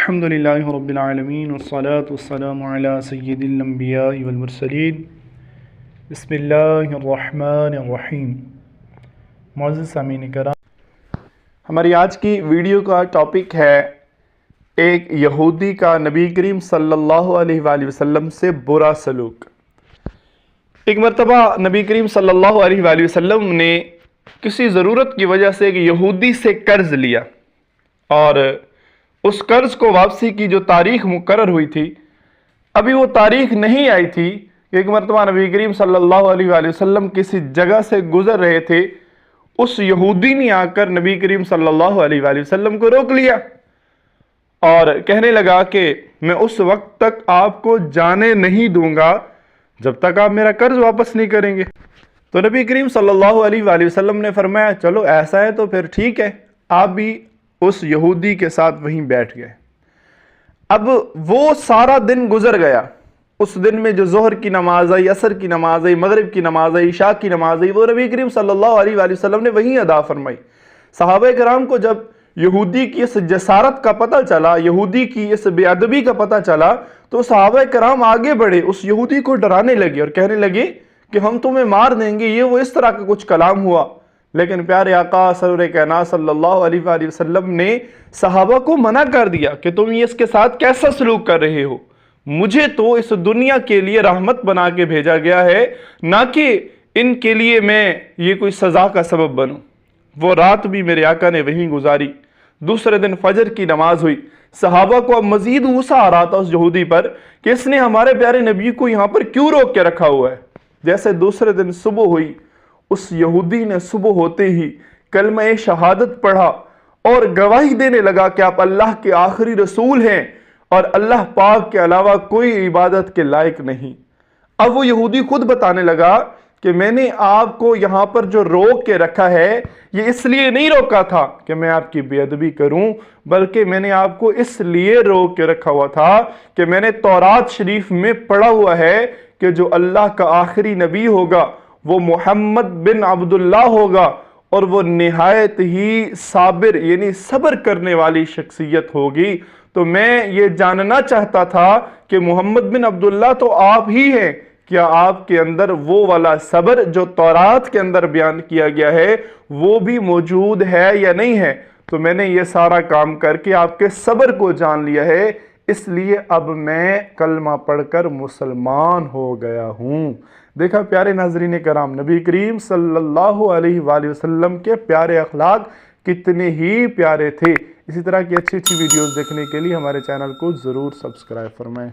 الحمدللہ رب العالمین والصلاة والسلام علی سید الانبیاء والمرسلین بسم اللہ الرحمن الرحیم۔ معزز سامعین کرام، ہماری آج کی ویڈیو کا ٹاپک ہے ایک یہودی کا نبی کریم صلی اللہ علیہ وآلہ وسلم سے برا سلوک۔ ایک مرتبہ نبی کریم صلی اللہ علیہ وآلہ وسلم نے کسی ضرورت کی وجہ سے ایک یہودی سے قرض لیا، اور اس قرض کو واپسی کی جو تاریخ مقرر ہوئی تھی، ابھی وہ تاریخ نہیں آئی تھی کہ ایک مرتبہ نبی کریم صلی اللہ علیہ وآلہ وسلم کسی جگہ سے گزر رہے تھے، اس یہودی نے آ کر نبی کریم صلی اللہ علیہ وآلہ وسلم کو روک لیا اور کہنے لگا کہ میں اس وقت تک آپ کو جانے نہیں دوں گا جب تک آپ میرا قرض واپس نہیں کریں گے۔ تو نبی کریم صلی اللہ علیہ وآلہ وسلم نے فرمایا چلو ایسا ہے تو پھر ٹھیک ہے، آپ بھی اس یہودی کے ساتھ وہیں بیٹھ گئے۔ اب وہ سارا دن گزر گیا، اس دن میں جو ظہر کی نماز آئی، عصر کی نماز آئی، مغرب کی نماز آئی، عشاء کی نماز آئی، وہ نبی کریم صلی اللہ علیہ وآلہ وسلم نے وہیں ادا فرمائی۔ صحابہ کرام کو جب یہودی کی اس جسارت کا پتہ چلا، یہودی کی اس بے ادبی کا پتہ چلا، تو صحابہ کرام آگے بڑھے، اس یہودی کو ڈرانے لگے اور کہنے لگے کہ ہم تمہیں مار دیں گے، یہ وہ اس طرح کا کچھ کلام ہوا۔ لیکن پیارے آقا سرور کائنات صلی اللہ علیہ وآلہ وسلم نے صحابہ کو منع کر دیا کہ تم یہ اس کے ساتھ کیسا سلوک کر رہے ہو، مجھے تو اس دنیا کے لیے رحمت بنا کے بھیجا گیا ہے، نہ کہ ان کے لیے میں یہ کوئی سزا کا سبب بنوں۔ وہ رات بھی میرے آقا نے وہیں گزاری۔ دوسرے دن فجر کی نماز ہوئی، صحابہ کو اب مزید غصہ آ رہا تھا اس یہودی پر کہ اس نے ہمارے پیارے نبی کو یہاں پر کیوں روک کے رکھا ہوا ہے۔ جیسے دوسرے دن صبح ہوئی، اس یہودی نے صبح ہوتے ہی کلمہ شہادت پڑھا اور گواہی دینے لگا کہ آپ اللہ کے آخری رسول ہیں اور اللہ پاک کے علاوہ کوئی عبادت کے لائق نہیں۔ اب وہ یہودی خود بتانے لگا کہ میں نے آپ کو یہاں پر جو روک کے رکھا ہے، یہ اس لیے نہیں روکا تھا کہ میں آپ کی بے ادبی کروں، بلکہ میں نے آپ کو اس لیے روک کے رکھا ہوا تھا کہ میں نے تورات شریف میں پڑھا ہوا ہے کہ جو اللہ کا آخری نبی ہوگا وہ محمد بن عبداللہ ہوگا، اور وہ نہایت ہی صابر یعنی صبر کرنے والی شخصیت ہوگی۔ تو میں یہ جاننا چاہتا تھا کہ محمد بن عبداللہ تو آپ ہی ہیں، کیا آپ کے اندر وہ والا صبر جو تورات کے اندر بیان کیا گیا ہے وہ بھی موجود ہے یا نہیں ہے؟ تو میں نے یہ سارا کام کر کے آپ کے صبر کو جان لیا ہے، اس لیے اب میں کلمہ پڑھ کر مسلمان ہو گیا ہوں۔ دیکھا پیارے ناظرین کرام، نبی کریم صلی اللہ علیہ وآلہ وسلم کے پیارے اخلاق کتنے ہی پیارے تھے۔ اسی طرح کی اچھی ویڈیوز دیکھنے کے لیے ہمارے چینل کو ضرور سبسکرائب فرمائیں۔